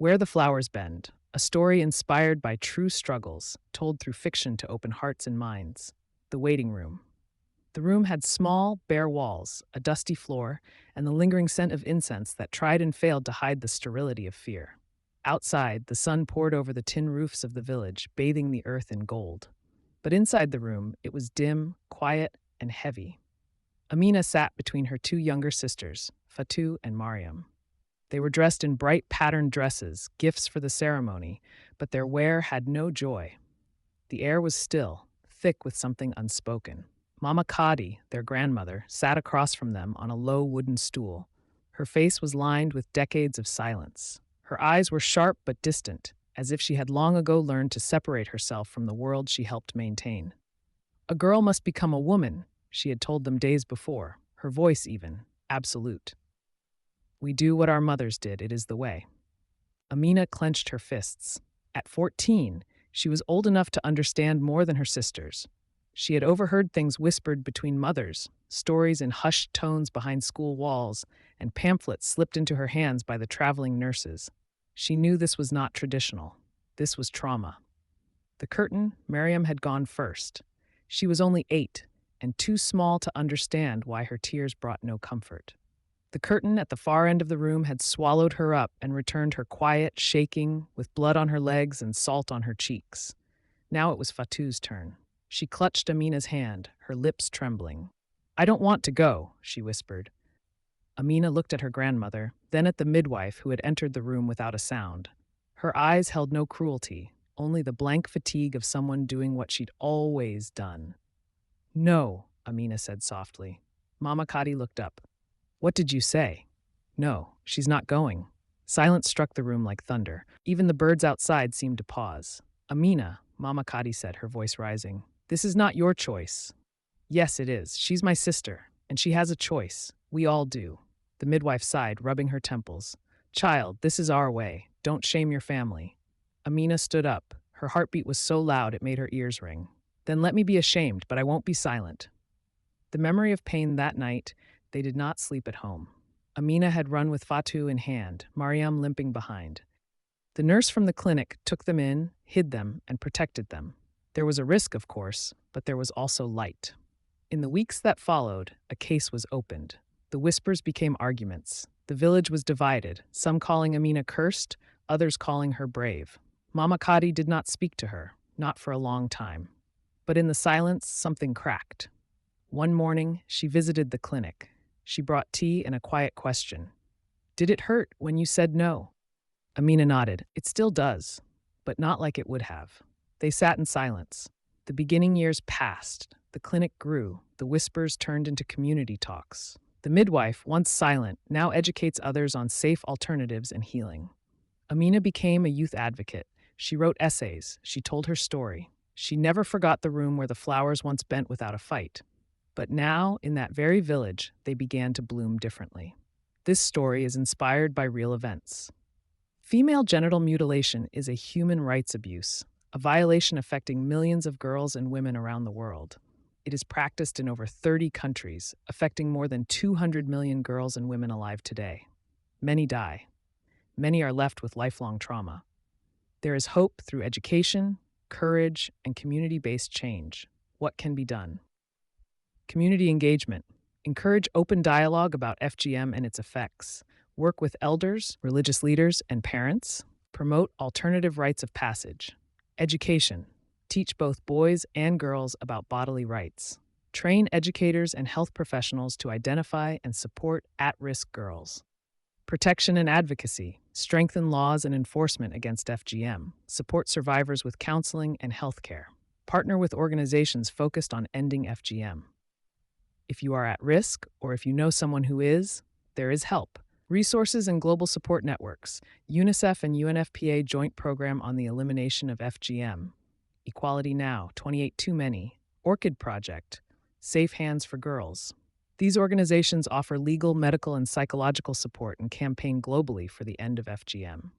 Where the Flowers Bend, a story inspired by true struggles, told through fiction to open hearts and minds. The waiting room. The room had small, bare walls, a dusty floor, and the lingering scent of incense that tried and failed to hide the sterility of fear. Outside, the sun poured over the tin roofs of the village, bathing the earth in gold. But inside the room, it was dim, quiet, and heavy. Amina sat between her two younger sisters, Fatu and Mariam. They were dressed in bright patterned dresses, gifts for the ceremony, but their wear had no joy. The air was still, thick with something unspoken. Mama Kadi, their grandmother, sat across from them on a low wooden stool. Her face was lined with decades of silence. Her eyes were sharp but distant, as if she had long ago learned to separate herself from the world she helped maintain. A girl must become a woman, she had told them days before, her voice even, absolute. We do what our mothers did, it is the way. Amina clenched her fists. At 14, she was old enough to understand more than her sisters. She had overheard things whispered between mothers, stories in hushed tones behind school walls, and pamphlets slipped into her hands by the traveling nurses. She knew this was not traditional. This was trauma. The curtain, Miriam had gone first. She was only 8, and too small to understand why her tears brought no comfort. The curtain at the far end of the room had swallowed her up and returned her quiet, shaking, with blood on her legs and salt on her cheeks. Now it was Fatu's turn. She clutched Amina's hand, her lips trembling. "I don't want to go," she whispered. Amina looked at her grandmother, then at the midwife who had entered the room without a sound. Her eyes held no cruelty, only the blank fatigue of someone doing what she'd always done. "No," Amina said softly. Mama Kadi looked up. "What did you say?" "No, she's not going." Silence struck the room like thunder. Even the birds outside seemed to pause. "Amina," Mama Kadi said, her voice rising, "this is not your choice." "Yes, it is. She's my sister, and she has a choice. We all do." The midwife sighed, rubbing her temples. "Child, this is our way. Don't shame your family." Amina stood up. Her heartbeat was so loud it made her ears ring. "Then let me be ashamed, but I won't be silent." The memory of pain that night, they did not sleep at home. Amina had run with Fatu in hand, Mariam limping behind. The nurse from the clinic took them in, hid them, and protected them. There was a risk, of course, but there was also light. In the weeks that followed, a case was opened. The whispers became arguments. The village was divided, some calling Amina cursed, others calling her brave. Mama Kadi did not speak to her, not for a long time. But in the silence, something cracked. One morning, she visited the clinic. She brought tea and a quiet question. "Did it hurt when you said no?" Amina nodded. "It still does, but not like it would have." They sat in silence. The beginning years passed. The clinic grew. The whispers turned into community talks. The midwife, once silent, now educates others on safe alternatives and healing. Amina became a youth advocate. She wrote essays. She told her story. She never forgot the room where the flowers once bent without a fight. But now, in that very village, they began to bloom differently. This story is inspired by real events. Female genital mutilation is a human rights abuse, a violation affecting millions of girls and women around the world. It is practiced in over 30 countries, affecting more than 200 million girls and women alive today. Many die. Many are left with lifelong trauma. There is hope through education, courage, and community-based change. What can be done? Community engagement. Encourage open dialogue about FGM and its effects. Work with elders, religious leaders, and parents. Promote alternative rites of passage. Education. Teach both boys and girls about bodily rights. Train educators and health professionals to identify and support at-risk girls. Protection and advocacy. Strengthen laws and enforcement against FGM. Support survivors with counseling and healthcare. Partner with organizations focused on ending FGM. If you are at risk, or if you know someone who is, there is help. Resources and global support networks. UNICEF and UNFPA Joint Program on the Elimination of FGM. Equality Now, 28 Too Many. Orchid Project. Safe Hands for Girls. These organizations offer legal, medical, and psychological support and campaign globally for the end of FGM.